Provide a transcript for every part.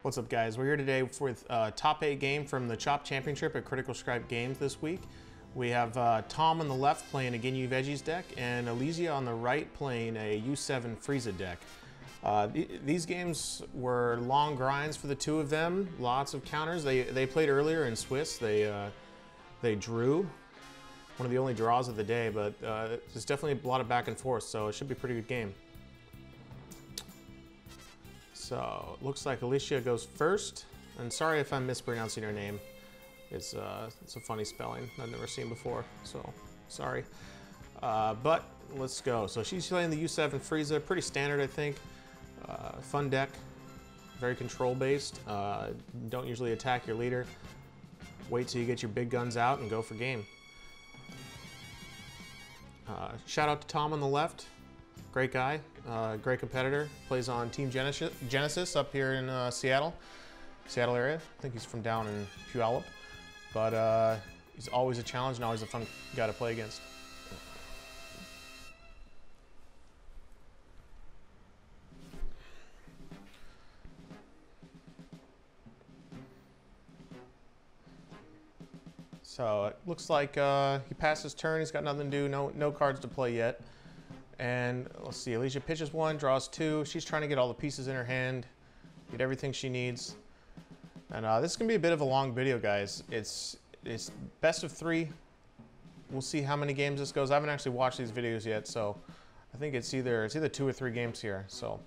What's up, guys? We're here today with top 8 game from the Chop Championship at Critical Scribe Games this week. We have Tom on the left playing a Ginyu veggies deck, and Elysia on the right playing a U7 Frieza deck. These games were long grinds for the two of them, lots of counters. They played earlier in Swiss. They drew, one of the only draws of the day, but there's definitely a lot of back and forth, so it should be a pretty good game. So, it looks like Elysia goes first, and sorry if I'm mispronouncing her name. It's a funny spelling I've never seen before, so sorry. But let's go. So she's playing the U7 Frieza, pretty standard, I think. Fun deck, very control-based. Don't usually attack your leader. Wait till you get your big guns out and go for game. Shout out to Tom on the left. Great guy, great competitor. Plays on Team Genesis up here in Seattle area. I think he's from down in Puyallup. But he's always a challenge and always a fun guy to play against. So it looks like he passed his turn. He's got nothing to do, no cards to play yet. And let's see, Elysia pitches one, draws two. She's trying to get all the pieces in her hand, get everything she needs. And this is gonna be a bit of a long video, guys. It's best of 3. We'll see how many games this goes. I haven't actually watched these videos yet, so I think it's either 2 or 3 games here. So,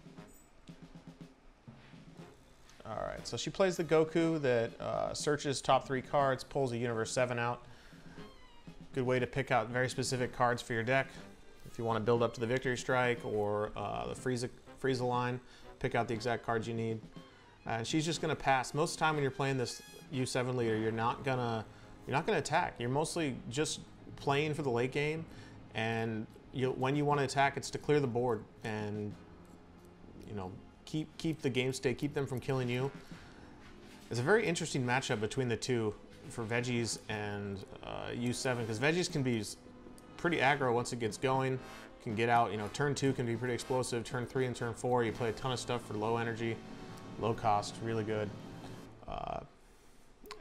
all right. So she plays the Goku that searches top 3 cards, pulls a Universe 7 out. Good way to pick out very specific cards for your deck. If you want to build up to the Victory Strike or the Frieza line, pick out the exact cards you need. And she's just going to pass. Most of the time when you're playing this U7 leader, you're not gonna attack. You're mostly just playing for the late game, and when you want to attack, it's to clear the board and keep the game state, keep them from killing you. It's a very interesting matchup between the two for veggies and U7, because veggies can be pretty aggro once it gets going. Can get out, turn 2 can be pretty explosive. Turn 3 and turn 4, you play a ton of stuff for low energy, low cost, really good.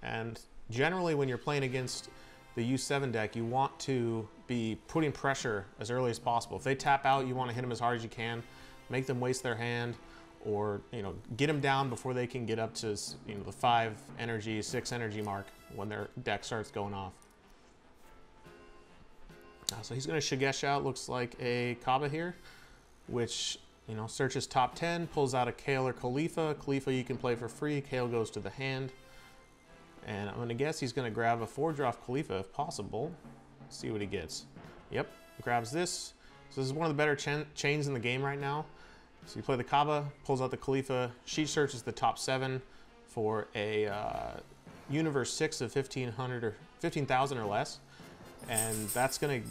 And generally when you're playing against the U7 deck, you want to be putting pressure as early as possible. If they tap out, you want to hit them as hard as you can, make them waste their hand, or get them down before they can get up to the 5 energy, 6 energy mark when their deck starts going off. So he's going to Shigesh out, looks like a Kaba here, which, searches top 10, pulls out a Kale or Khalifa. Khalifa you can play for free, Kale goes to the hand. And I'm going to guess he's going to grab a 4-drop Khalifa if possible. See what he gets. Yep, grabs this. So this is one of the better chains in the game right now. So you play the Kaba, pulls out the Khalifa. She searches the top 7 for a Universe 6 of 1,500 or 15,000 or less. And that's going to,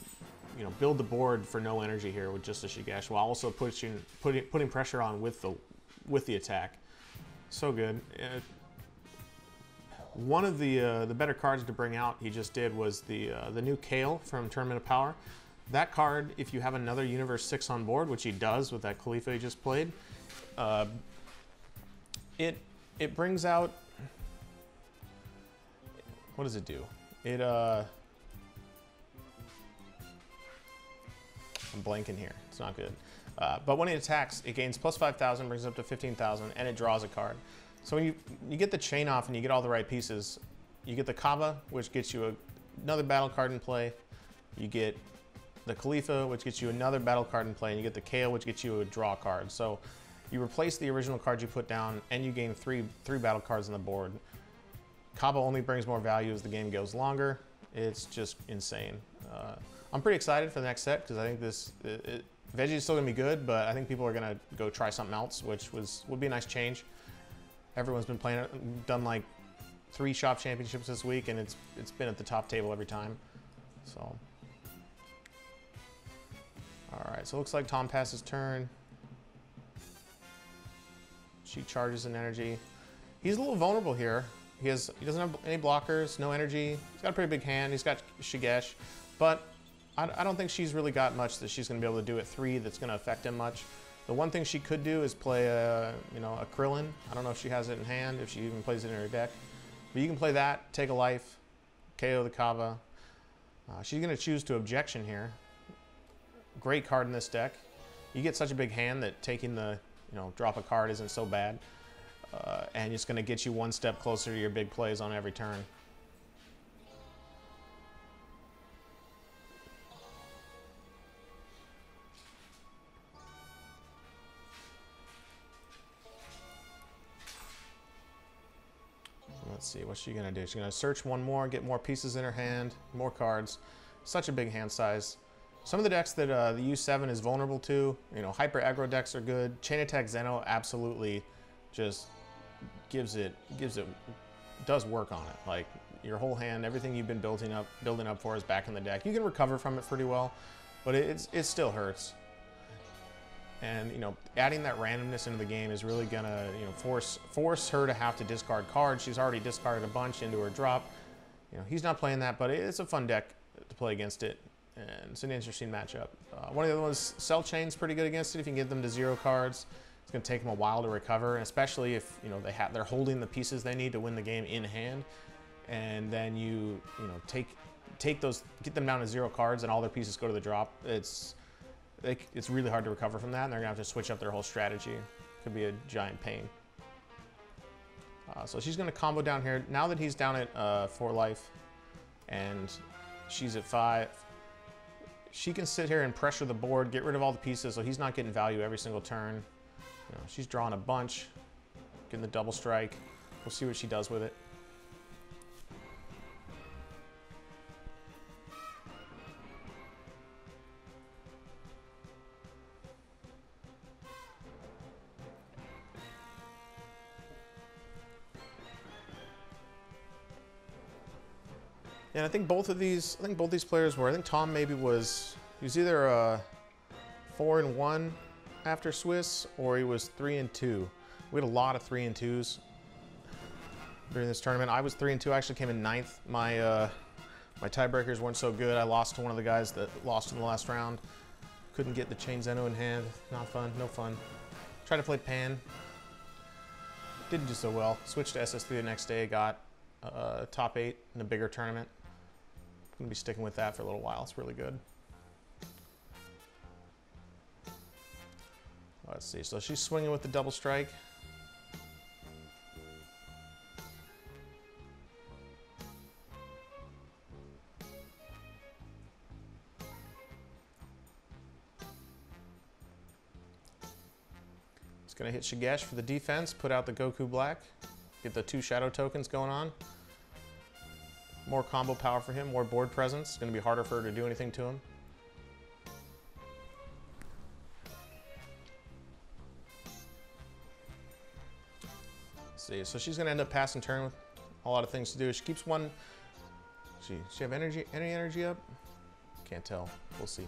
build the board for no energy here with just a Shigesh, while also putting pressure on with the attack. So good. One of the better cards to bring out he just did was the new Kale from Tournament of Power. That card, if you have another Universe 6 on board, which he does with that Khalifa he just played, it brings out, what does it do? I'm blanking here. It's not good. But when it attacks, it gains plus 5,000, brings it up to 15,000, and it draws a card. So when you get the chain off and you get all the right pieces, you get the Kaba, which gets you another battle card in play. You get the Khalifa, which gets you another battle card in play, and you get the Kale, which gets you a draw card. So you replace the original card you put down, and you gain three battle cards on the board. Kaba only brings more value as the game goes longer. It's just insane. I'm pretty excited for the next set, because I think Veggie is still gonna be good, but I think people are gonna go try something else, which would be a nice change. Everyone's been playing it, done like 3 shop championships this week, and it's been at the top table every time. So, all right. So it looks like Tom passes turn. She charges in energy. He's a little vulnerable here. He doesn't have any blockers, no energy. He's got a pretty big hand. He's got Shigesh, but I don't think she's really got much that she's going to be able to do at 3 that's going to affect him much. The one thing she could do is play a, you know, a Krillin. I don't know if she has it in hand, if she even plays it in her deck. But you can play that, take a life, KO the Kava. She's going to choose to objection here. Great card in this deck. You get such a big hand that taking the, you know, drop a card isn't so bad. And it's going to get you one step closer to your big plays on every turn. Let's see, what's she gonna do? She's gonna search one more, get more pieces in her hand, more cards. Such a big hand size. Some of the decks that the U7 is vulnerable to, you know, hyper aggro decks are good. Chain Attack Zeno absolutely just does work on it. Like your whole hand, everything you've been building up for is back in the deck. You can recover from it pretty well, but it still hurts. And, you know, adding that randomness into the game is really gonna, you know, force her to have to discard cards. She's already discarded a bunch into her drop. You know, he's not playing that, but it's a fun deck to play against it, and it's an interesting matchup. One of the other ones, Cell Chain's pretty good against it. If you can get them to 0 cards, it's gonna take them a while to recover, and especially if, you know, they're holding the pieces they need to win the game in hand, and then you know, take those, get them down to 0 cards, and all their pieces go to the drop. It's really hard to recover from that, and they're gonna have to switch up their whole strategy. Could be a giant pain. So she's gonna combo down here. Now that he's down at 4 life, and she's at 5, she can sit here and pressure the board, get rid of all the pieces, so he's not getting value every single turn. You know, she's drawing a bunch, getting the double strike. We'll see what she does with it. And I think both these players were. I think Tom maybe he was either 4-1 after Swiss, or he was 3-2. We had a lot of 3 and 2s during this tournament. I was 3-2. I actually came in 9th. My tiebreakers weren't so good. I lost to one of the guys that lost in the last round. Couldn't get the Chain Zeno in hand. Not fun. No fun. Tried to play Pan. Didn't do so well. Switched to SS3 the next day. Got top 8 in a bigger tournament. I'm gonna be sticking with that for a little while. It's really good. Let's see. So she's swinging with the double strike. It's gonna hit Shigesh for the defense. Put out the Goku Black. Get the 2 shadow tokens going on. More combo power for him, more board presence. It's going to be harder for her to do anything to him. Let's see, so she's going to end up passing turn with a lot of things to do. She keeps one. She have energy? Any energy up? Can't tell. We'll see.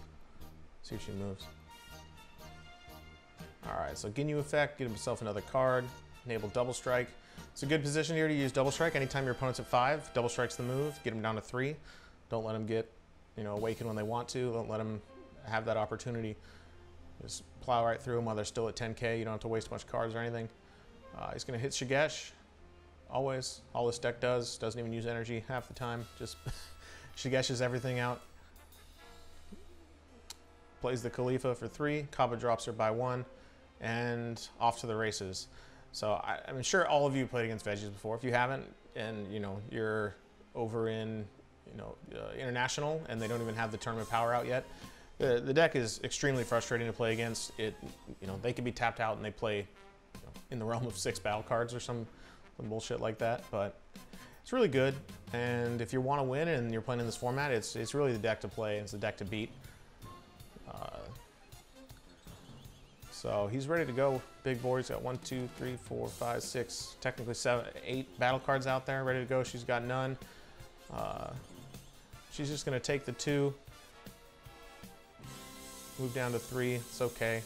See if she moves. All right, so Ginyu effect. Get himself another card. Enable double strike. It's a good position here to use double strike. Anytime your opponent's at 5, double strike's the move. Get them down to 3. Don't let them get, you know, awakened when they want to. Don't let them have that opportunity. Just plow right through them while they're still at 10K. You don't have to waste much cards or anything. He's going to hit Shigesh. Always. All this deck doesn't even use energy half the time. Just Shigeshes everything out. Plays the Khalifa for 3. Kaba drops her by 1. And off to the races. So I'm sure all of you played against veggies before. If you haven't, and you know you're over in international, and they don't even have the tournament power out yet, the deck is extremely frustrating to play against. You know, they can be tapped out and they play, you know, in the realm of 6 battle cards or some bullshit like that. But it's really good, and if you want to win and you're playing in this format, it's really the deck to play. It's the deck to beat. So he's ready to go. Big board. He's got 1, 2, 3, 4, 5, 6, technically 7, 8 battle cards out there ready to go. She's got none. She's just going to take the 2, move down to 3. It's okay.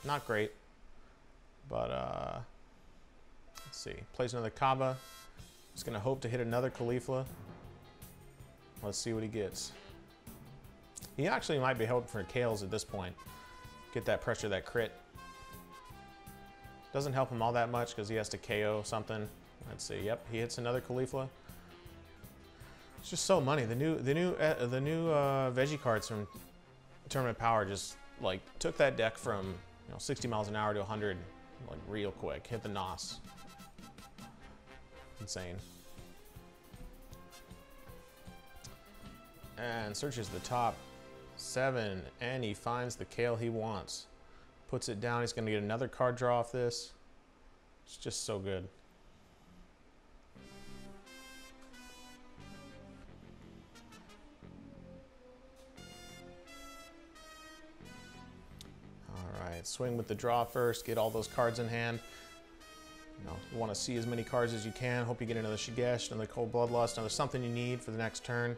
Not great. But let's see. Plays another Kaba. He's going to hope to hit another Khalifa. Let's see what he gets. He actually might be hoping for Kales at this point. Get that pressure, that crit. Doesn't help him all that much because he has to KO something. Let's see. Yep, he hits another Caulifla. It's just so money. The new veggie cards from Tournament Power just like took that deck from 60 miles an hour to 100 like real quick. Hit the NOS. Insane. And searches the top 7 and he finds the Kale he wants. Puts it down. He's going to get another card draw off this. It's just so good. Alright, swing with the draw first. Get all those cards in hand. You want to see as many cards as you can. Hope you get another Shigesh, another Cold Bloodlust, another something you need for the next turn.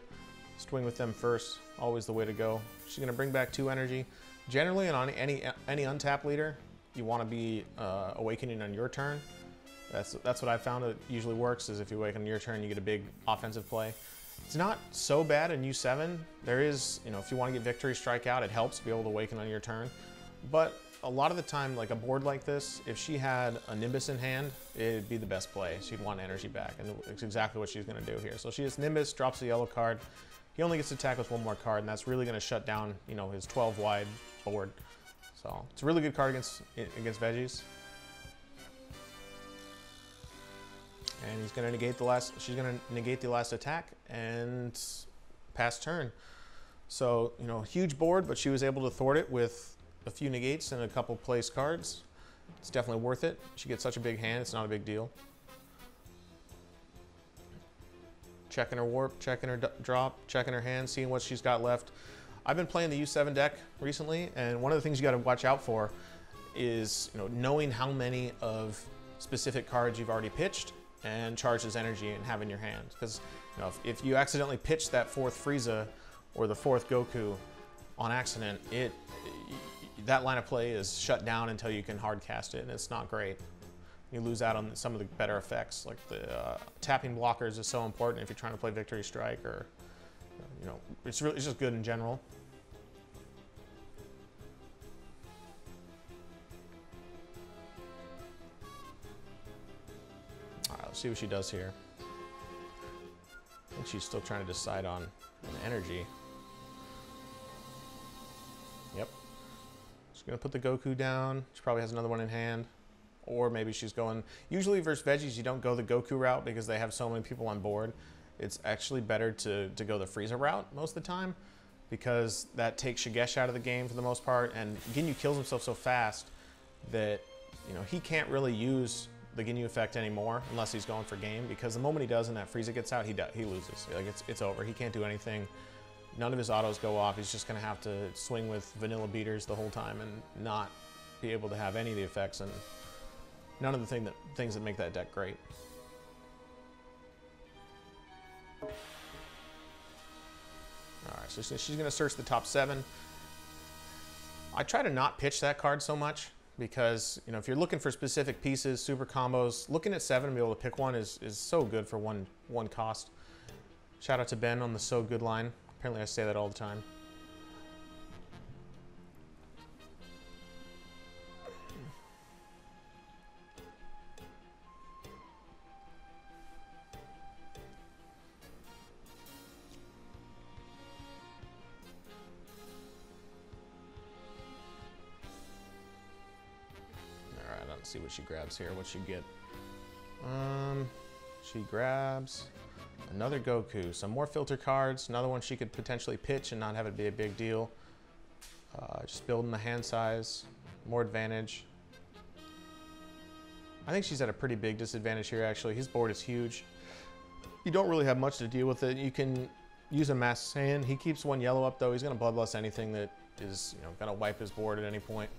Swing with them first. Always the way to go. She's going to bring back 2 energy. Generally, on any untap leader, you want to be awakening on your turn. That's what I found it usually works, is if you awaken on your turn, you get a big offensive play. It's not so bad in U7. There is, if you want to get Victory Strike out, it helps to be able to awaken on your turn. But a lot of the time, like a board like this, if she had a Nimbus in hand, it'd be the best play. She'd want energy back, and it's exactly what she's going to do here. So she has Nimbus, drops the yellow card. He only gets to attack with 1 more card, and that's really going to shut down, his 12 wide board. So it's a really good card against veggies. And he's going to negate the last. She's going to negate the last attack and pass turn. So huge board, but she was able to thwart it with a few negates and a couple place cards. It's definitely worth it. She gets such a big hand; it's not a big deal. Checking her warp, checking her drop, checking her hand, seeing what she's got left. I've been playing the U7 deck recently, and one of the things you got to watch out for is knowing how many of specific cards you've already pitched and charged as energy and have in your hand. Because if you accidentally pitch that 4th Frieza or the 4th Goku on accident, that line of play is shut down until you can hard cast it, and it's not great. You lose out on some of the better effects, like the tapping blockers is so important if you're trying to play Victory Strike, or it's just good in general. All right, let's see what she does here. I think she's still trying to decide on an energy. Yep. She's gonna put the Goku down. She probably has another one in hand. Or maybe she's going, usually versus veggies, you don't go the Goku route because they have so many people on board. It's actually better to go the Frieza route most of the time, because that takes Shigesh out of the game for the most part, and Ginyu kills himself so fast that he can't really use the Ginyu effect anymore unless he's going for game, because the moment he does and that Frieza gets out, he loses. Like it's over. He can't do anything. None of his autos go off. He's just going to have to swing with vanilla beaters the whole time and not be able to have any of the effects and none of the things that make that deck great. Alright, so she's going to search the top 7. I try to not pitch that card so much because, if you're looking for specific pieces, super combos, looking at 7 and be able to pick one is so good for one cost. Shout out to Ben on the so good line. Apparently I say that all the time. See what she grabs here. What she get? She grabs another Goku, some more filter cards, another one she could potentially pitch and not have it be a big deal. Just building the hand size, more advantage. I think she's at a pretty big disadvantage here, actually. His board is huge. You don't really have much to deal with it. You can use a mass hand. He keeps 1 yellow up, though. He's going to bloodlust anything that is, going to wipe his board at any point.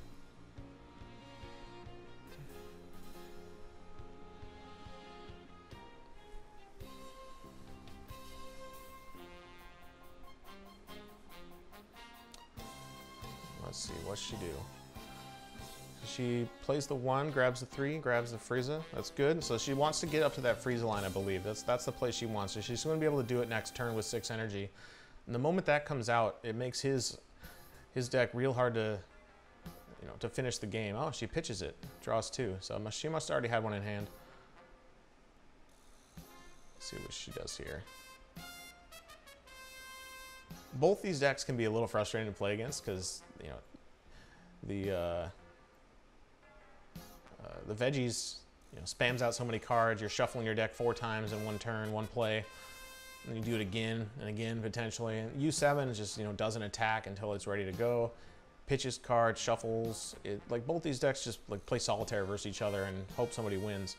Let's see, what's she do? She plays the 1, grabs the 3, grabs the Frieza. That's good. So she wants to get up to that Frieza line, I believe. That's the place she wants. So she's going to be able to do it next turn with 6 energy. And the moment that comes out, it makes his deck real hard to, you know, to finish the game. Oh, she pitches it, draws 2. So she must already have one in hand. Let's see what she does here. Both these decks can be a little frustrating to play against because, you know, the veggies, you know, spams out so many cards. You're shuffling your deck 4 times in one turn, one play. And you do it again and again potentially. And U7 just, you know, doesn't attack until it's ready to go. Pitches cards, shuffles. Like both these decks just like play solitaire versus each other and hope somebody wins.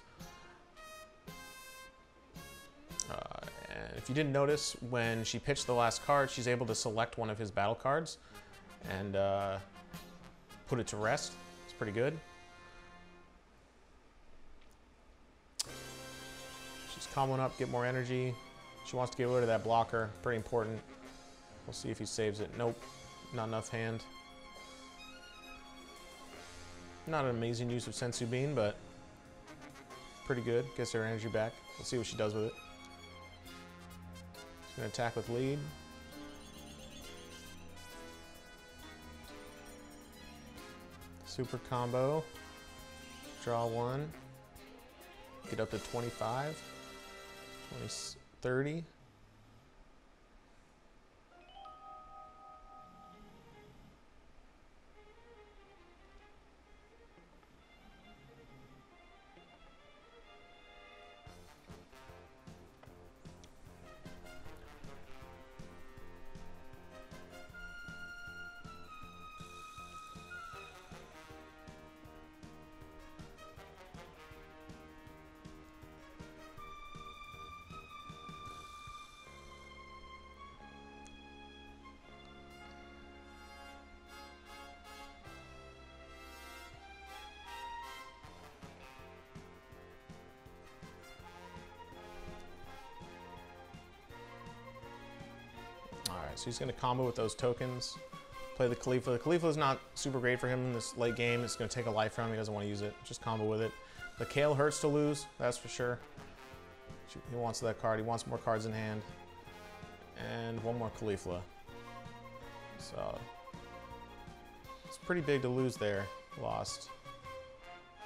And if you didn't notice, when she pitched the last card, she's able to select one of his battle cards and put it to rest. It's pretty good. She's comboing up, get more energy. She wants to get rid of that blocker. Pretty important. We'll see if he saves it. Nope. Not enough hand. Not an amazing use of Sensu Bean, but pretty good. Gets her energy back. Let's see what she does with it. She's going to attack with lead. Super combo. Draw 1. Get up to 25. 20, 30. So he's going to combo with those tokens, play the Khalifa. The Khalifa is not super great for him in this late game. It's going to take a life from him. He doesn't want to use it. Just combo with it. The Kale hurts to lose, that's for sure. He wants that card. He wants more cards in hand. And one more Khalifa. So it's pretty big to lose there. Lost,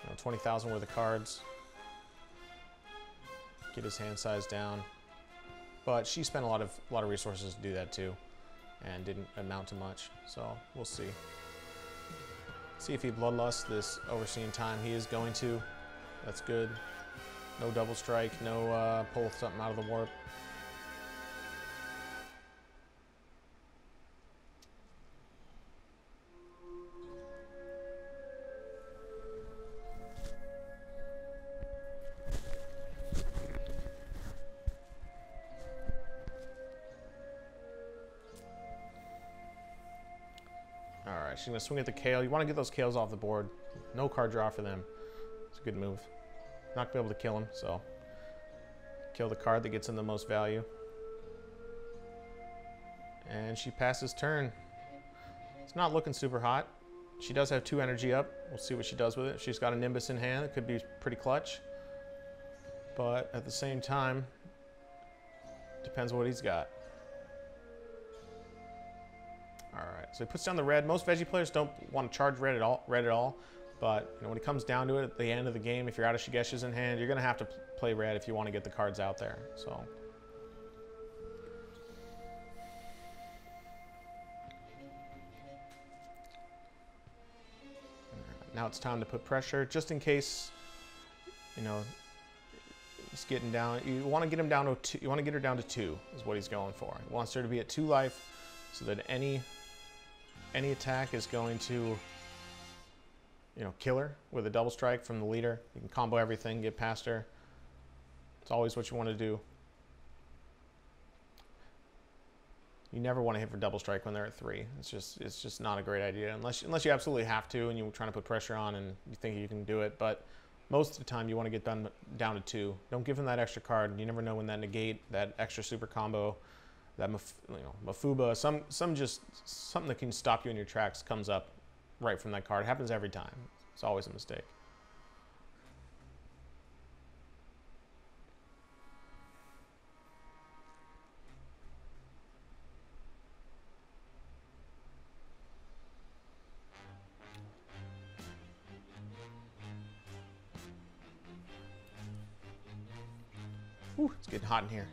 you know, 20,000 worth of cards. Get his hand size down. But she spent a lot of resources to do that too, and didn't amount to much. So we'll see. See if he bloodlusts this overseeing time. He is going to. That's good. No double strike. No pull something out of the warp. Alright, she's going to swing at the Kale. You want to get those Kales off the board. No card draw for them. It's a good move. Not going to be able to kill him, so kill the card that gets in the most value. And she passes turn. It's not looking super hot. She does have 2 energy up. We'll see what she does with it. She's got a Nimbus in hand. It could be pretty clutch. But at the same time, depends what he's got. Alright, so he puts down the red. Most veggie players don't want to charge red at all. But you know, when it comes down to it, at the end of the game, if you're out of Shigeshi's in hand, you're going to have to play red if you want to get the cards out there. So now it's time to put pressure, just in case, you know, he's getting down. You want to get him down to 2. You want to get her down to 2 is what he's going for. He wants her to be at 2 life, so that any attack is going to, you know, kill her with a double strike from the leader. You can combo everything, get past her. It's always what you want to do. You never want to hit for double strike when they're at 3. It's just not a great idea unless you absolutely have to and you're trying to put pressure on and you think you can do it. But most of the time you want to get down to 2. Don't give him that extra card. You never know when that negate, that extra super combo, that Mafuba, something that can stop you in your tracks comes up right from that card. It happens every time. It's always a mistake. Whew, it's getting hot in here.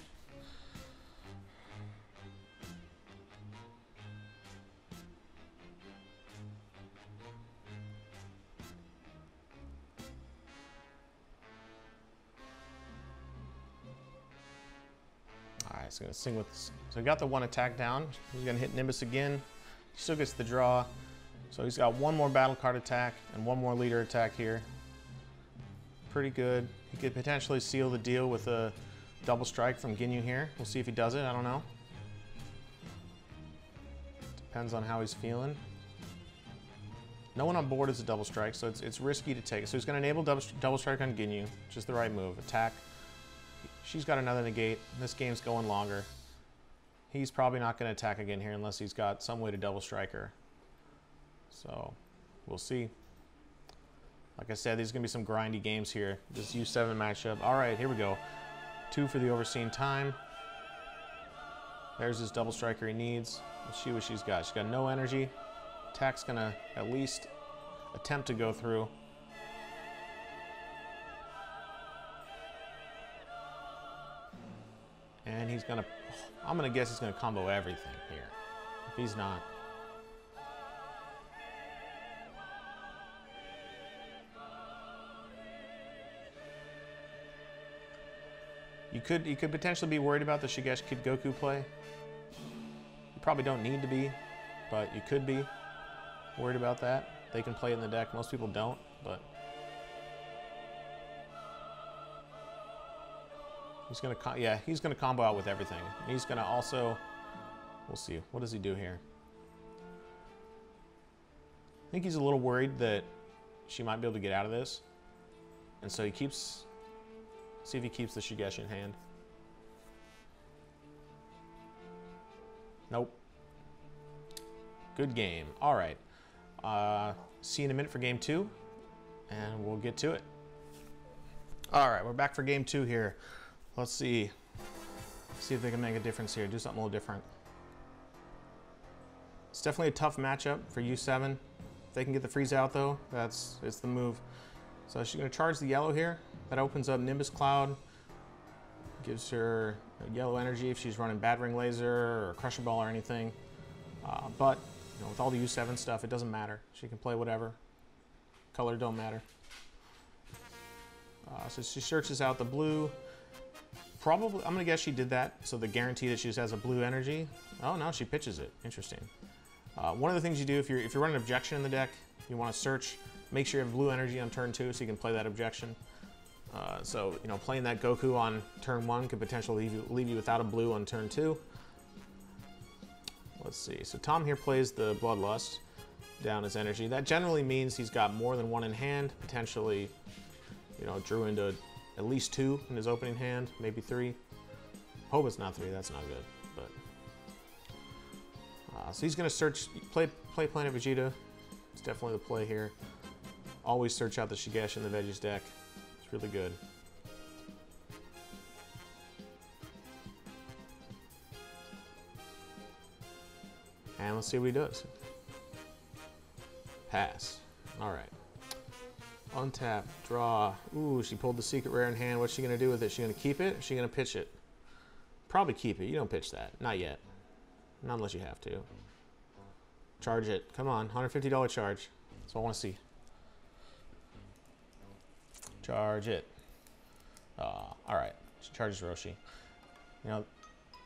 Alright, so gonna sing with this. So we got the one attack down. He's gonna hit Nimbus again. He still gets the draw. So he's got one more battle card attack and one more leader attack here. Pretty good. He could potentially seal the deal with a double strike from Ginyu here. We'll see if he does it. I don't know. Depends on how he's feeling. No one on board is a double strike, so it's risky to take. So he's going to enable double strike on Ginyu, which is the right move. Attack. She's got another negate. This game's going longer. He's probably not going to attack again here unless he's got some way to double strike her. So we'll see. Like I said, there's going to be some grindy games here. This U7 matchup. All right, here we go. 2 for the overseen time. There's his double striker he needs. Let's see what she's got. She's got no energy. Attack's going to at least attempt to go through. And he's going to... I'm going to guess he's going to combo everything here. If he's not... You could potentially be worried about the Shigeshi Kid Goku play. You probably don't need to be, but you could be worried about that. They can play it in the deck. Most people don't, but he's gonna combo out with everything. He's gonna also, we'll see. What does he do here? I think he's a little worried that she might be able to get out of this, and so he keeps. See if he keeps the Shigeshi in hand. Nope. Good game. All right. See you in a minute for game 2, and we'll get to it. All right, we're back for game 2 here. Let's see. See if they can make a difference here. Do something a little different. It's definitely a tough matchup for U7. If they can get the Frieza out, though, it's the move. So she's going to charge the yellow here. That opens up Nimbus Cloud. Gives her yellow energy if she's running Battering Laser or Crusher Ball or anything. But you know, with all the U7 stuff, it doesn't matter. She can play whatever. Color don't matter. So she searches out the blue. Probably, I'm going to guess she did that. So the guarantee that she just has a blue energy. Oh, no, she pitches it. Interesting. One of the things you do if you're running Objection in the deck, you want to search. Make sure you have blue energy on turn 2 so you can play that Objection. So, you know, playing that Goku on turn 1 could potentially leave you without a blue on turn 2. Let's see. So Tom here plays the Bloodlust down his energy. That generally means he's got more than one in hand. Potentially, you know, drew into at least 2 in his opening hand, maybe 3. Hope it's not 3. That's not good. But so he's going to play Planet Vegeta. It's definitely the play here. Always search out the Shigeshi in the Veggies deck. It's really good. And let's see what he does. Pass. All right. Untap, draw. Ooh, she pulled the secret rare in hand. What's she going to do with it? She going to keep it? Or is she going to pitch it? Probably keep it. You don't pitch that. Not yet. Not unless you have to. Charge it. Come on. $150 charge. That's what I want to see. Charge it. All right. She charges Roshi. You know,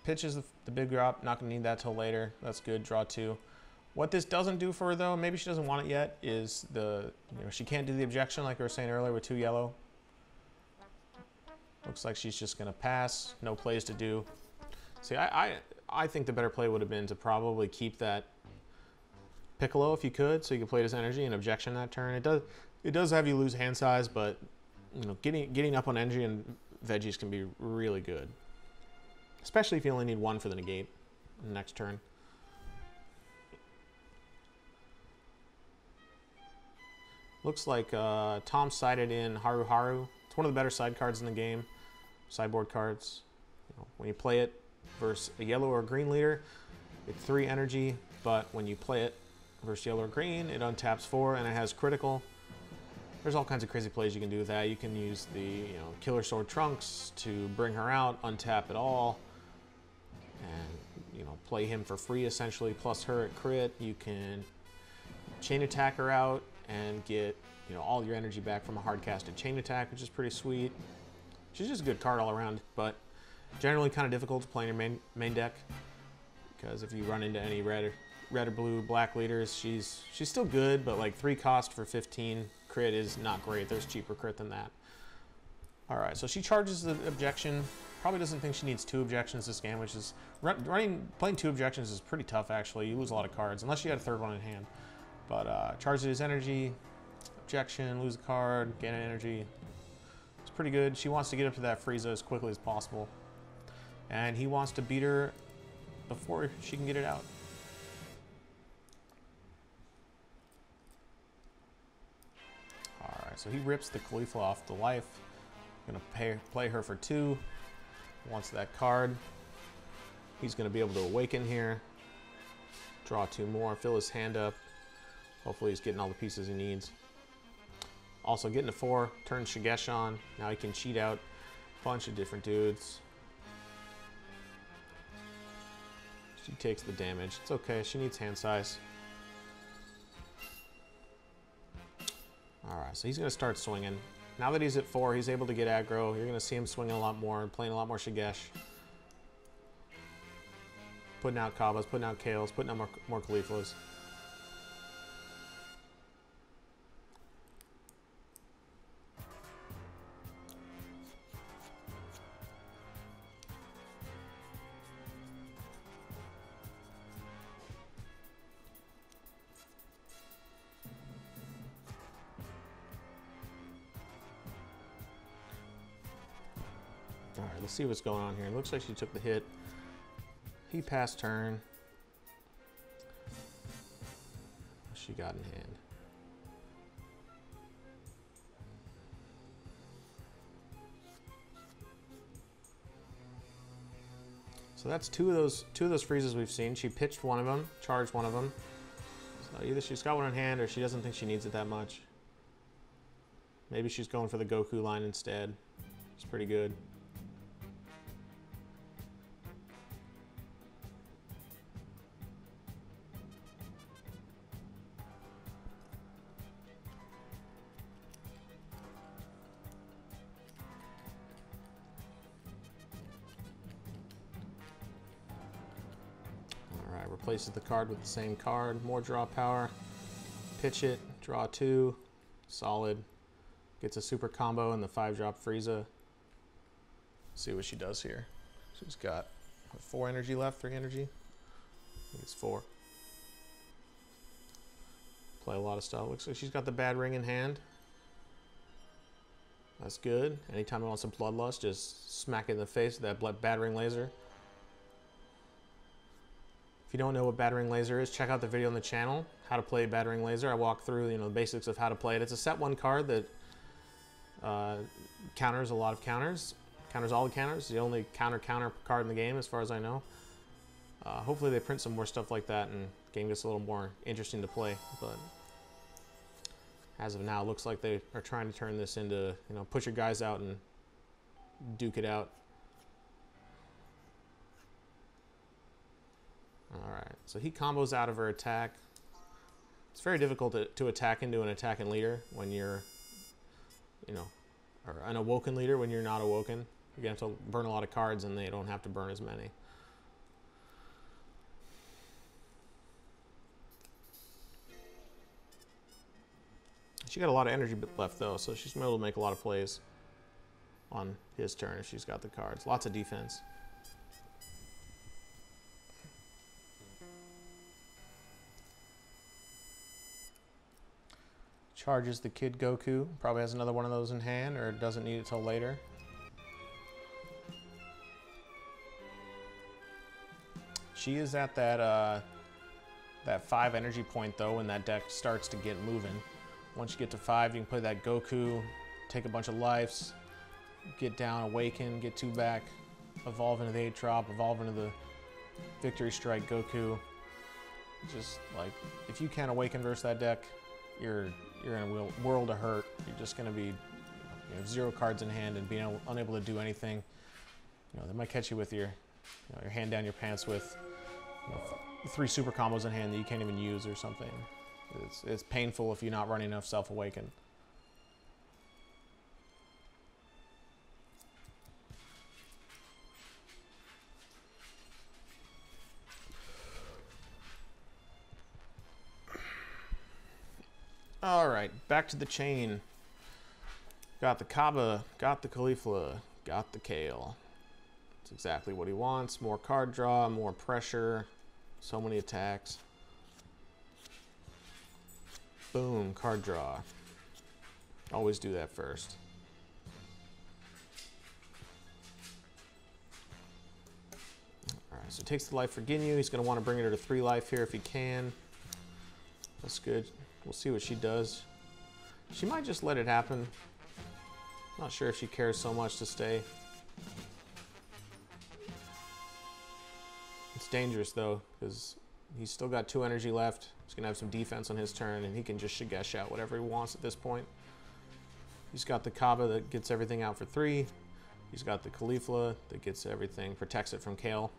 pitches the big drop. Not going to need that till later. That's good. Draw 2. What this doesn't do for her, though, maybe she doesn't want it yet, is she can't do the objection like we were saying earlier with 2 yellow. Looks like she's just going to pass. No plays to do. See, I think the better play would have been to probably keep that Piccolo if you could, so you could play his energy and objection that turn. It does have you lose hand size, but you know, getting up on energy and veggies can be really good, especially if you only need 1 for the negate in the next turn. Looks like Tom sided in Haru Haru. It's one of the better side cards in the game. Sideboard cards. You know, when you play it versus a yellow or a green leader, it's 3 energy, but when you play it versus yellow or green, it untaps 4 and it has critical. There's all kinds of crazy plays you can do with that. You can use the, you know, Killer Sword Trunks to bring her out, untap it all, and, you know, play him for free essentially, plus her at crit. You can chain attack her out and get, you know, all your energy back from a hard casted chain attack, which is pretty sweet. She's just a good card all around, but generally kind of difficult to play in your main deck, because if you run into any red or blue black leaders, she's still good, but like 3 cost for 15 crit is not great. There's cheaper crit than that. All right, so she charges the objection. Probably doesn't think she needs 2 objections this game, which is playing 2 objections is pretty tough actually. You lose a lot of cards unless you had a 3rd one in hand. But charges his energy, objection, lose a card, gain an energy. It's pretty good. She wants to get up to that Frieza as quickly as possible, and he wants to beat her before she can get it out. Alright, so he rips the Khalifa off the life. Gonna play her for 2. Wants that card. He's gonna be able to awaken here. Draw 2 more, fill his hand up. Hopefully he's getting all the pieces he needs. Also getting to 4, turn Shigesh on. Now he can cheat out a bunch of different dudes. She takes the damage. It's okay, she needs hand size. Alright, so he's going to start swinging. Now that he's at 4, he's able to get aggro. You're going to see him swinging a lot more, playing a lot more Shigesh. Putting out Kabbas, putting out Kales, putting out more Khalifas. Alright, let's see what's going on here. It looks like she took the hit. He passed turn. What she got in hand? So that's two of those Friezas we've seen. She pitched one of them, charged one of them. So either she's got one in hand or she doesn't think she needs it that much. Maybe she's going for the Goku line instead. It's pretty good. Replaces the card with the same card. More draw power. Pitch it. Draw 2. Solid. Gets a super combo in the 5-drop Frieza. See what she does here. She's got 4 energy left. 3 energy. I think it's 4. Play a lot of stuff. Looks like she's got the bad ring in hand. That's good. Anytime he wants a bloodlust, just smack it in the face with that bad ring laser. If you don't know what Battering Laser is, check out the video on the channel, how to play Battering Laser. I walk through, you know, the basics of how to play it. It's a set 1 card that counters a lot of counters. Counters all the counters. The only counter card in the game, as far as I know. Hopefully they print some more stuff like that and the game gets a little more interesting to play. But as of now, it looks like they are trying to turn this into, you know, push your guys out and duke it out. Alright, so he combos out of her attack. It's very difficult to attack into an attacking leader when you're, you know, or an awoken leader when you're not awoken. You're going to have to burn a lot of cards and they don't have to burn as many. She got a lot of energy left though, so she's able to make a lot of plays on his turn if she's got the cards. Lots of defense. Charges the Kid Goku. Probably has another one of those in hand, or doesn't need it till later. She is at that 5 energy point though when that deck starts to get moving. Once you get to 5, you can play that Goku, take a bunch of lives, get down, awaken, get 2 back, evolve into the 8-drop, evolve into the Victory Strike Goku. Just like, if you can't awaken versus that deck, you're you're in a world of hurt. You're just going to be 0 cards in hand and being unable to do anything. They might catch you with your hand down your pants with 3 super combos in hand that you can't even use or something. It's painful if you're not running enough self-awaken. All right, back to the chain. Got the Kaba, got the Caulifla, got the Kale. That's exactly what he wants. More card draw, more pressure, so many attacks. Boom, card draw. Always do that first. All right, so takes the life for Ginyu. He's going to want to bring her to 3 life here if he can. That's good. We'll see what she does. She might just let it happen. Not sure if she cares so much to stay. It's dangerous though, because he's still got 2 energy left. He's gonna have some defense on his turn, and he can just Shigesh out whatever he wants at this point. He's got the Kaba that gets everything out for 3. He's got the Caulifla that gets everything, protects it from Kale.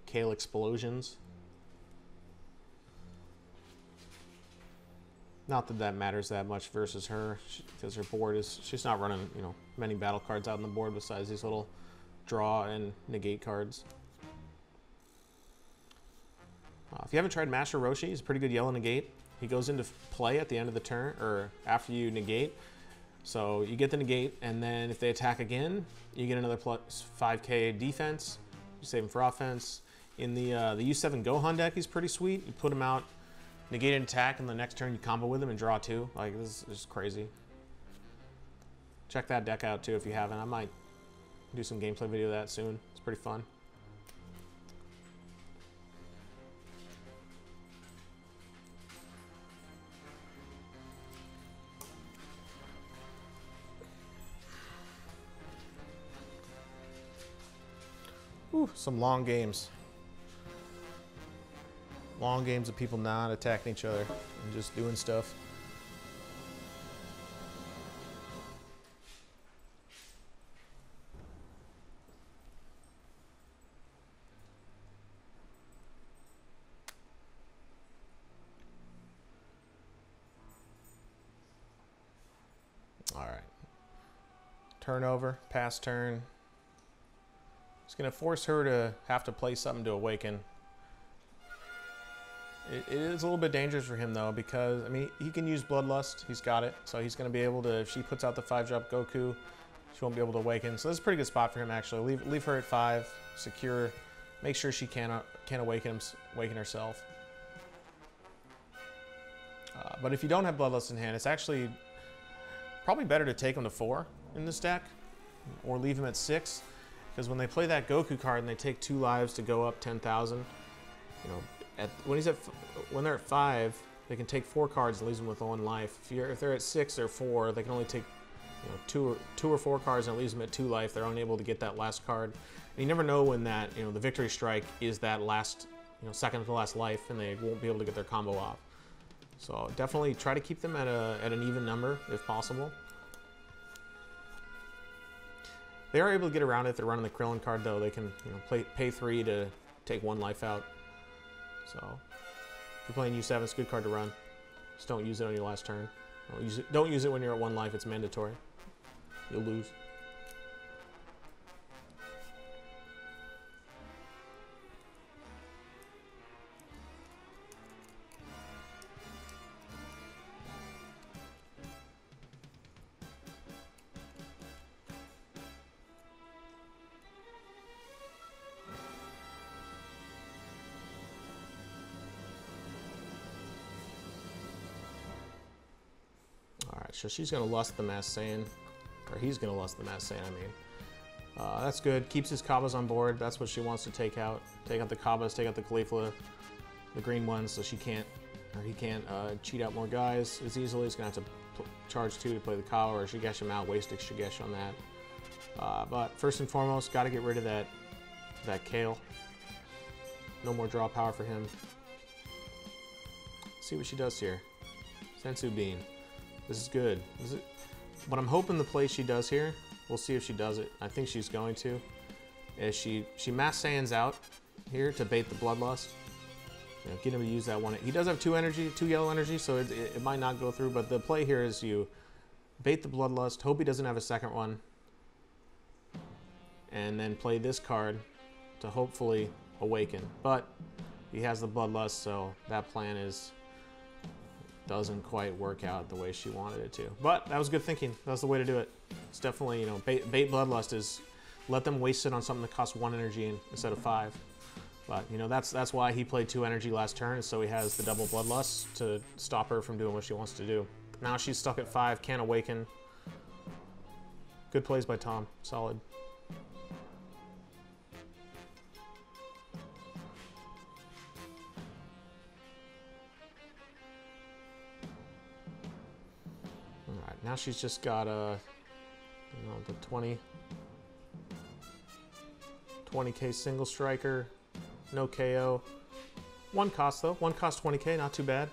Kale explosions. Not that that matters that much versus her, because her board is, she's not running, many battle cards out on the board besides these little draw and negate cards. If you haven't tried Master Roshi, he's a pretty good yellow negate. He goes into play at the end of the turn, or after you negate. So you get the negate, and then if they attack again, you get another plus 5k defense. You save him for offense. In the U7 Gohan deck, he's pretty sweet. You put him out, negate an attack, and the next turn you combo with him and draw 2. Like, this is crazy. Check that deck out too if you haven't. I might do some gameplay video of that soon. It's pretty fun. Ooh, some long games. Long games of people not attacking each other and just doing stuff. All right. Turnover, pass turn. It's going to force her to have to play something to awaken. It is a little bit dangerous for him though, because he can use Bloodlust. He's got it, so he's going to be able to. If she puts out the 5-drop Goku, she won't be able to awaken. So this is a pretty good spot for him actually. Leave her at 5, secure, make sure she can't awaken herself. But if you don't have Bloodlust in hand, it's actually probably better to take him to 4 in this deck, or leave him at 6, because when they play that Goku card and they take 2 lives to go up 10,000, when they're at 5, they can take 4 cards and leaves them with 1 life. If they're at 6 or 4, they can only take 2 or 4 cards and it leaves them at 2 life. They're unable to get that last card. And you never know when that the victory strike is that last second to last life, and they won't be able to get their combo off. So definitely try to keep them at an even number if possible. They are able to get around it if they're running the Krillin card though. They can pay 3 to take 1 life out. So, if you're playing U7, it's a good card to run. Just don't use it on your last turn. Don't use it when you're at 1 life. It's mandatory. You'll lose. So she's going to lust the Masked Saiyan, or he's going to lust the Masked Saiyan, that's good. Keeps his Kabas on board. That's what she wants to take out. Take out the Kabas, take out the Caulifla, the green ones, so she can't, or he can't cheat out more guys as easily. He's going to have to charge 2 to play the Kaba, or Shigesh him out, waste Shigesh on that. But first and foremost, got to get rid of that Kale. No more draw power for him. See what she does here. Sensu Bean. This is good. What I'm hoping the play she does here, we'll see if she does it. I think she's going to. Is she Mass Saiyans out here to bait the Bloodlust. You know, get him to use that one. He does have 2 energy, 2 yellow energy, so it might not go through. But the play here is you bait the Bloodlust, hope he doesn't have a second one, and then play this card to hopefully awaken. But he has the Bloodlust, so that plan doesn't quite work out the way she wanted it to. But that was good thinking. That's the way to do it. It's definitely, you know, bait Bloodlust is let them waste it on something that costs 1 energy instead of 5. But, you know, that's why he played 2 energy last turn, so he has the double Bloodlust to stop her from doing what she wants to do. Now she's stuck at 5, can't awaken. Good plays by Tom. Solid. Alright, now she's just got the 20k single striker, no KO. 1 cost though, 1 cost 20k, not too bad.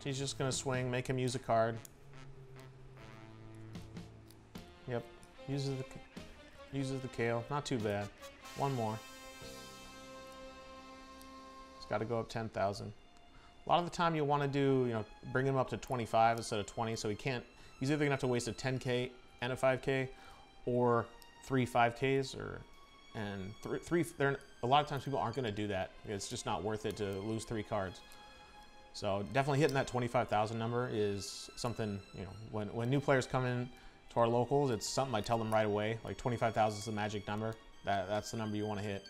She's just gonna swing, make him use a card. Yep, uses the KO, not too bad. 1 more. It's got to go up 10,000. A lot of the time you want to do, you know, bring him up to 25 instead of 20, so he's either gonna have to waste a 10k and a 5k, or 3 5ks, and three. A lot of times people aren't gonna do that. It's just not worth it to lose 3 cards. So definitely hitting that 25,000 number is something, you know, when new players come in to our locals, it's something I tell them right away. Like 25,000 is the magic number. That's the number you want to hit.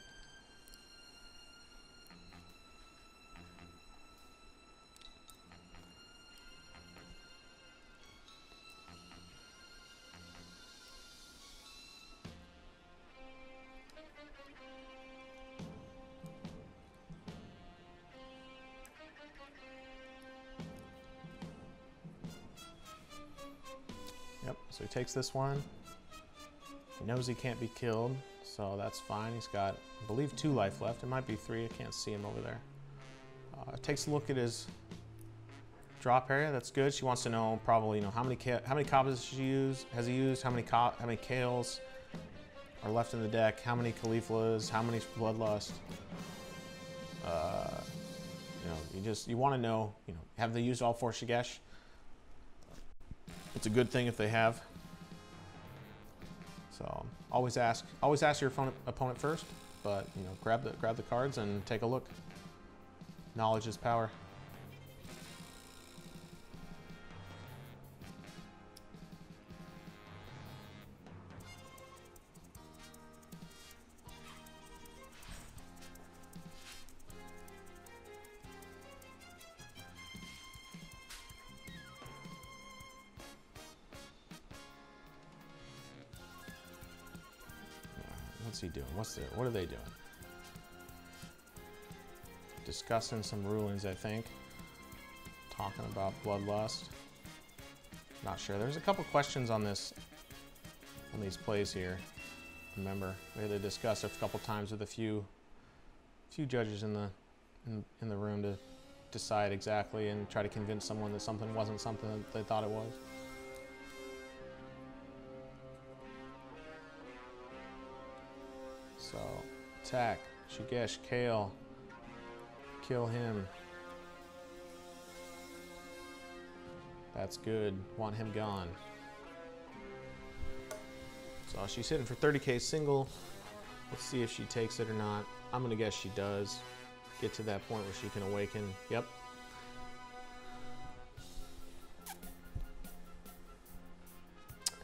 Yep, so he takes this one. He knows he can't be killed, so that's fine. He's got, I believe, 2 life left. It might be 3, I can't see him over there. Takes a look at his drop area, that's good. She wants to know probably, you know, how many Kabbas has he used, how many Kales are left in the deck, how many Cauliflas, how many Bloodlust. You know, you want to know, you know, have they used all 4 Shigesh? It's a good thing if they have. So always ask your opponent first, but you know, grab the cards and take a look. Knowledge is power. What's he doing? What are they doing? Discussing some ruins, I think. Talking about Bloodlust. Not sure. There's a couple questions on these plays here. Remember, they discussed a couple times with a few judges in the room to decide exactly and try to convince someone that something wasn't something that they thought it was. So, attack, Shigesh, Kale, kill him. That's good, want him gone. So she's hitting for 30k single. Let's see if she takes it or not. I'm gonna guess she does. Get to that point where she can awaken. Yep.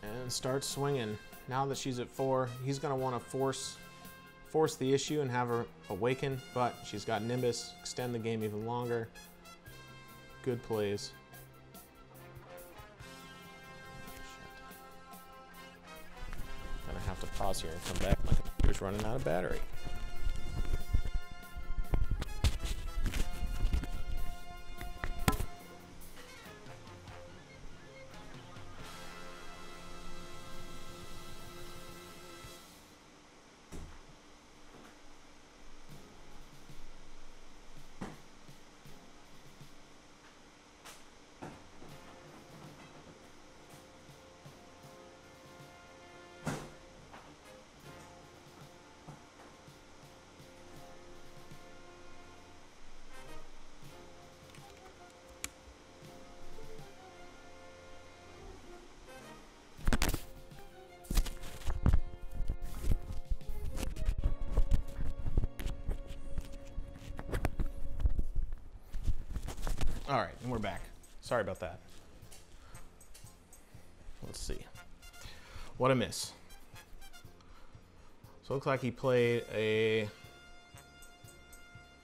And start swinging. Now that she's at 4, he's gonna want to force the issue and have her awaken, but she's got Nimbus, extend the game even longer. Good plays. Gonna have to pause here and come back. My computer's running out of battery. right, and we're back. Sorry about that. Let's see. What a miss. So it looks like he played a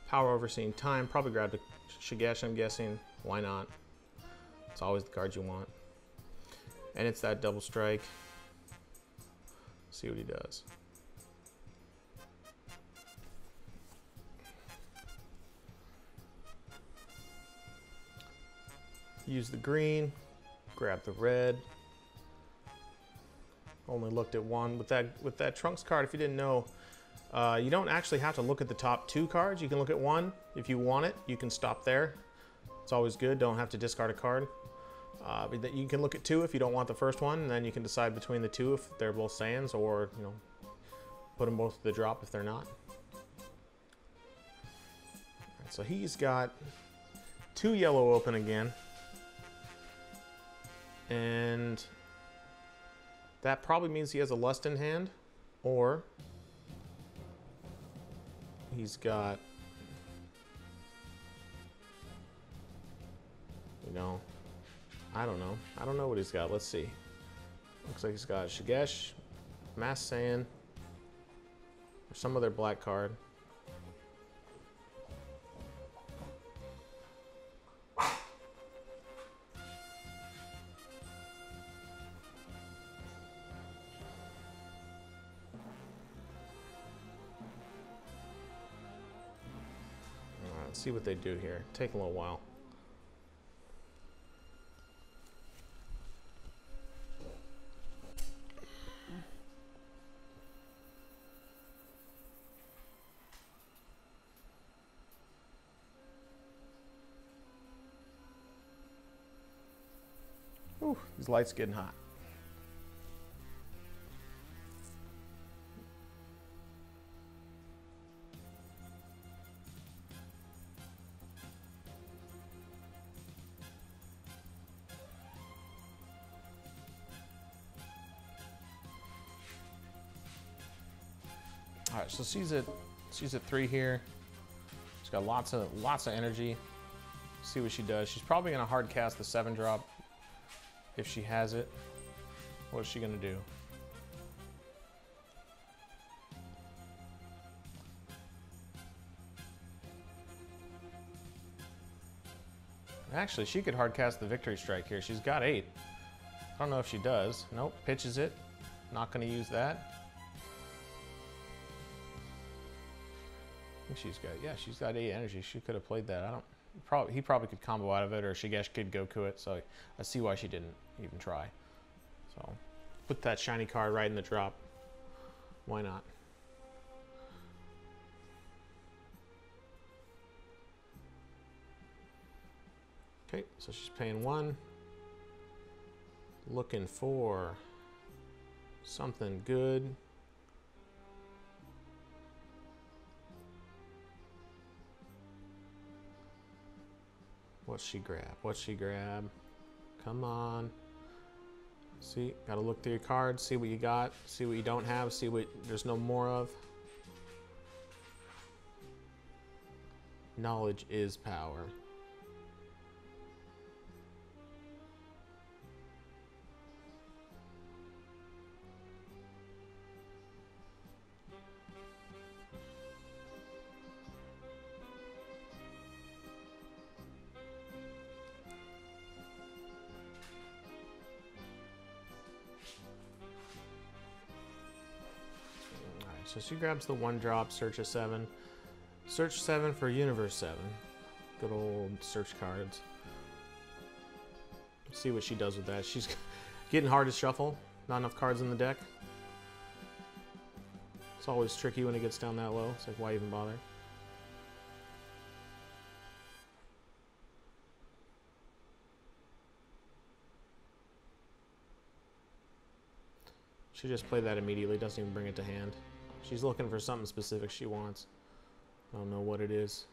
Power Overseeing Time. Probably grabbed a Shigesh, I'm guessing. Why not? It's always the card you want. And it's that double strike. See what he does. Use the green, grab the red. Only looked at one. With that Trunks card, if you didn't know, you don't actually have to look at the top 2 cards. You can look at one. If you want it, you can stop there. It's always good. Don't have to discard a card. But you can look at 2 if you don't want the first one, and then you can decide between the 2 if they're both Saiyans, or put them both to the drop if they're not. Right, so he's got 2 yellow open again. And that probably means he has a Lust in hand, or he's got, I don't know. I don't know what he's got. Let's see. Looks like he's got Shigesh, Mass Saiyan, or some other black card. Let's see what they do here. Take a little while. Ooh, these lights getting hot. All right, so she's at 3 here. She's got lots of energy. See what she does. She's probably gonna hard cast the 7-drop if she has it. What is she gonna do? Actually, she could hard cast the Victory Strike here. She's got 8. I don't know if she does. Nope, pitches it. Not gonna use that. I think she's got 8 energy. She could have played that. He probably could combo out of it, or Shigesh could Goku it, so I see why she didn't even try. So put that shiny card right in the drop. Why not? Okay, so she's paying 1. Looking for something good. What's she grab? Come on. See, gotta look through your cards, see what you got, see what you don't have, see what there's no more of. Knowledge is power. So she grabs the 1-drop, search a 7. Search 7 for Universe 7. Good old search cards. Let's see what she does with that. She's getting hard to shuffle. Not enough cards in the deck. It's always tricky when it gets down that low. It's like, why even bother? She just played that immediately. Doesn't even bring it to hand. She's looking for something specific she wants. I don't know what it is.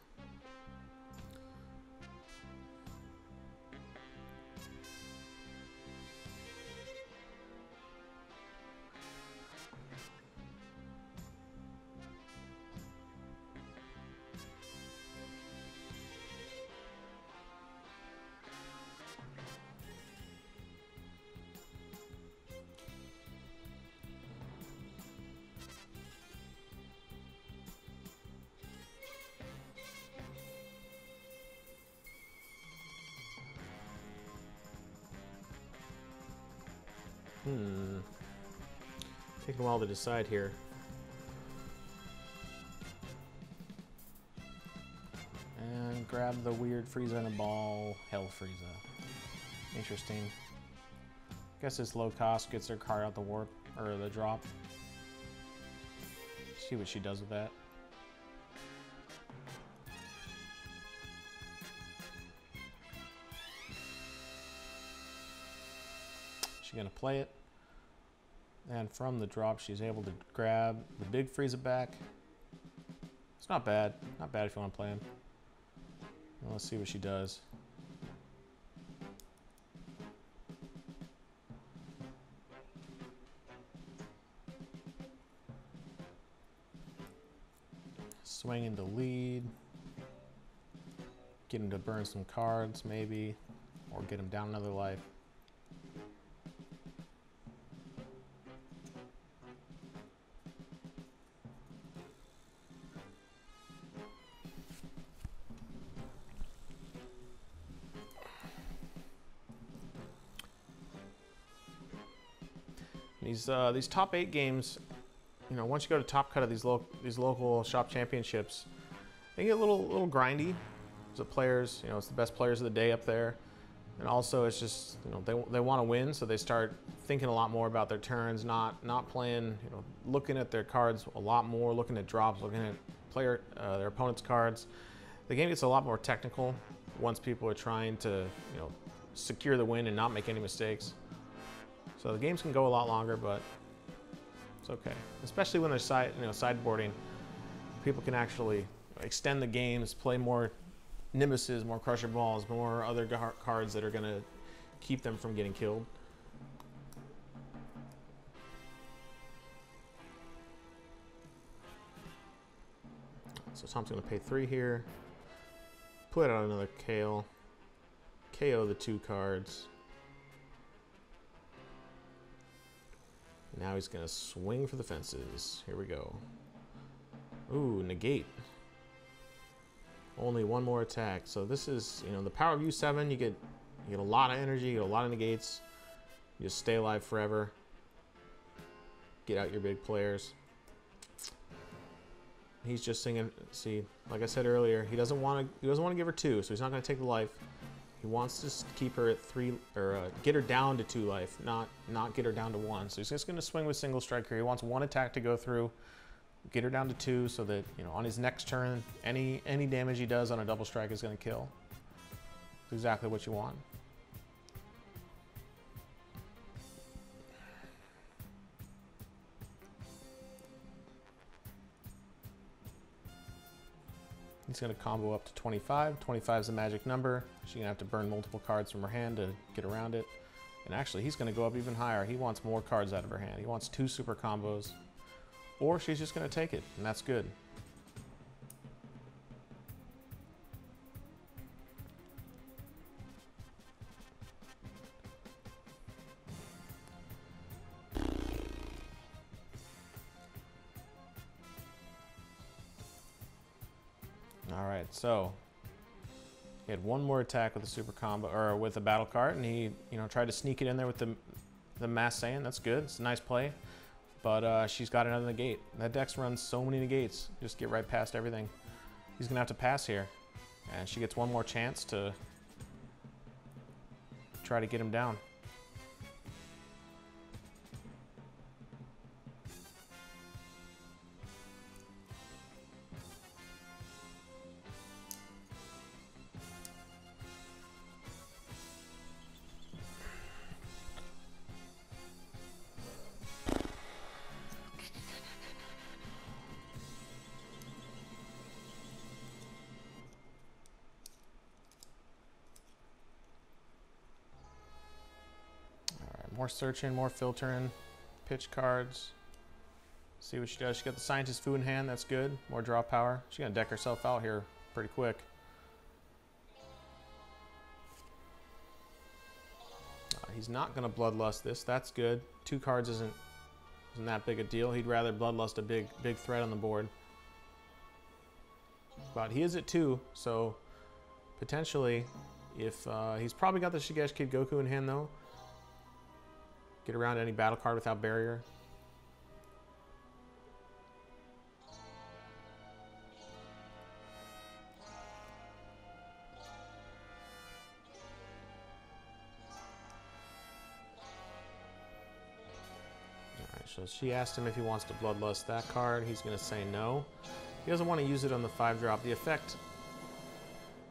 Taking a while to decide here. And grab the weird Frieza in a ball. Hell Frieza. Interesting. Guess this low cost gets her card out the warp, or the drop. See what she does with that. She's gonna play it. And from the drop, she's able to grab the big Frieza back. It's not bad. Not bad if you want to play him. Well, let's see what she does. Swing into lead. Get him to burn some cards, maybe. Or get him down another life. These top 8 games, you know, once you go to top cut of these local shop championships, they get a little grindy. The players, you know, it's the best players of the day up there, and also it's just, you know, they want to win, so they start thinking a lot more about their turns, not playing, you know, looking at their cards a lot more, looking at drops, looking at their opponent's cards. The game gets a lot more technical once people are trying to, you know, secure the win and not make any mistakes. So the games can go a lot longer, but it's okay. Especially when they're sideboarding, people can actually extend the games, play more Nimbuses, more Crusher Balls, more other cards that are going to keep them from getting killed. So Tom's going to pay 3 here. Put out another KO. KO the 2 cards. Now he's gonna swing for the fences. Here we go. Ooh, negate. Only 1 more attack. So this is, you know, the power of U7. You get a lot of energy, you get a lot of negates. You just stay alive forever. Get out your big players. He's just singing. See, like I said earlier, he doesn't want to give her 2, so he's not gonna take the life. He wants to keep her at 3, or get her down to 2 life, not get her down to 1. So he's just going to swing with single strike here. He wants 1 attack to go through, get her down to 2, so that, you know, on his next turn, any damage he does on a double strike is going to kill. It's exactly what you want. He's going to combo up to 25. 25 is the magic number. She's going to have to burn multiple cards from her hand to get around it. And actually, he's going to go up even higher. He wants more cards out of her hand. He wants 2 super combos. Or she's just going to take it, and that's good. Alright, so he had 1 more attack with a super combo, or with a battle card, and he, you know, tried to sneak it in there with the Mass Saiyan. That's good. It's a nice play. But she's got another negate. That dex runs so many negates. Just get right past everything. He's gonna have to pass here. And she gets 1 more chance to try to get him down. More searching, more filtering, pitch cards. See what she does. She got the Scientist Fu in hand. That's good. More draw power. She's gonna deck herself out here pretty quick. He's not gonna Bloodlust this. That's good. 2 cards isn't that big a deal. He'd rather Bloodlust a big threat on the board. But he is at 2, so potentially, if he's probably got the Shigeshi Kid Goku in hand though. Get around any battle card without barrier. So she asked him if he wants to bloodlust that card. He's going to say no. He doesn't want to use it on the 5-drop. The effect,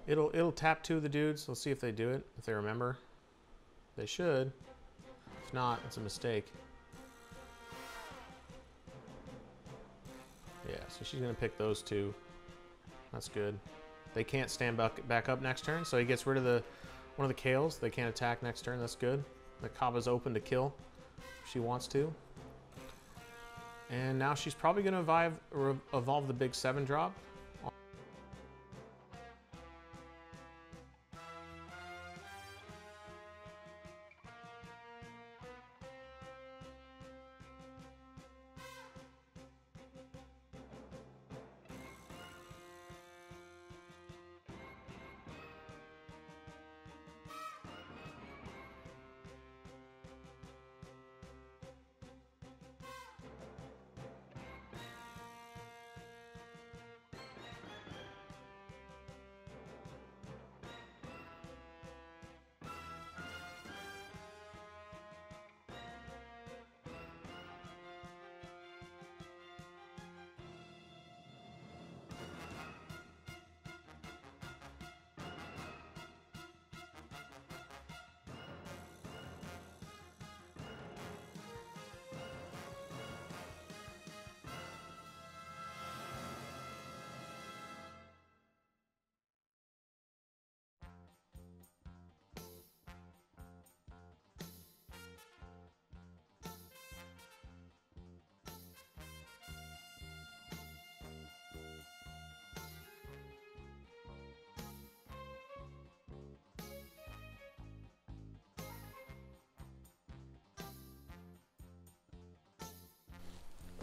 it'll tap 2 of the dudes. Let's see if they do it, if they remember. They should. If not, it's a mistake. Yeah, so she's going to pick those 2. That's good. They can't stand back up next turn, so he gets rid of one of the Kales. They can't attack next turn. That's good. The Kaba's open to kill if she wants to. And now she's probably going to evolve the big 7-drop.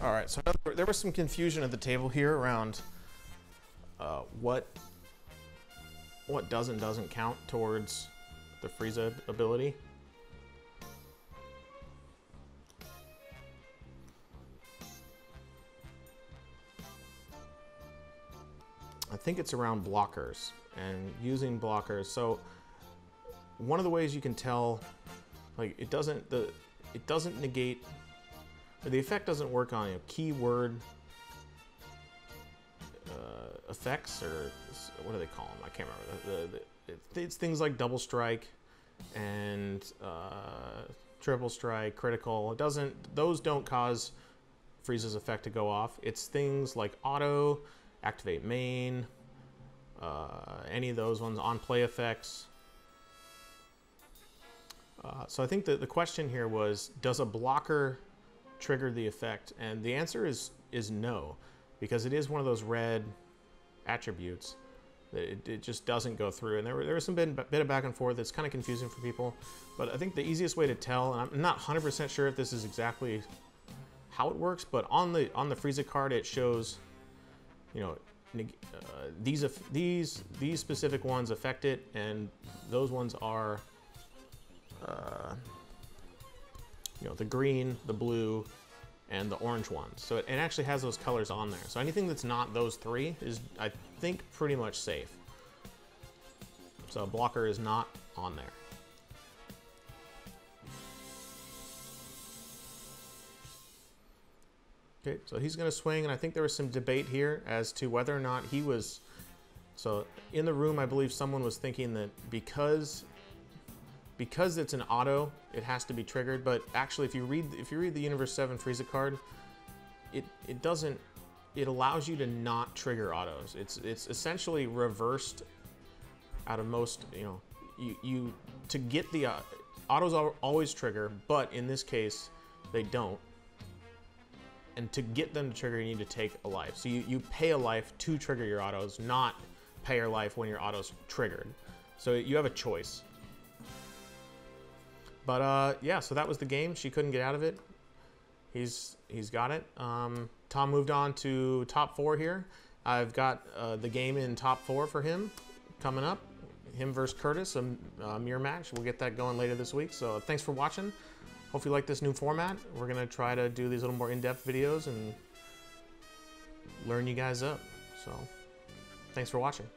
All right, so there was some confusion at the table here around what does and doesn't count towards the Frieza ability. I think it's around blockers and using blockers. So one of the ways you can tell, like it doesn't negate. The effect doesn't work on keyword effects, or what do they call them? I can't remember. It's things like double strike and triple strike, critical. It doesn't; those don't cause Frieza's effect to go off. It's things like auto, activate main, any of those ones, on play effects. So I think that the question here was, does a blocker trigger the effect? And the answer is no, because it is one of those red attributes that it just doesn't go through. And there was some bit of back and forth that's kind of confusing for people, but I think the easiest way to tell, and I'm not 100% sure if this is exactly how it works, but on the Frieza card it shows, you know, these specific ones affect it, and those ones are you know, the green, the blue, and the orange ones. So it actually has those colors on there. So anything that's not those 3 is, I think, pretty much safe. So blocker is not on there. Okay, so he's going to swing, and I think there was some debate here as to whether or not he was. So in the room, I believe someone was thinking that because it's an auto, it has to be triggered. But actually, if you read the U7 Frieza card, it doesn't. It allows you to not trigger autos. It's essentially reversed out of most. You know, you to get the autos always trigger, but in this case, they don't. And to get them to trigger, you need to take a life. So you pay a life to trigger your autos, not pay your life when your auto's triggered. So you have a choice. But yeah, so that was the game. She couldn't get out of it. He's got it. Tom moved on to top 4 here. I've got the game in top 4 for him coming up. Him versus Curtis, a mirror match. We'll get that going later this week. So thanks for watching. Hope you like this new format. We're gonna try to do these little more in-depth videos and learn you guys up. So, thanks for watching.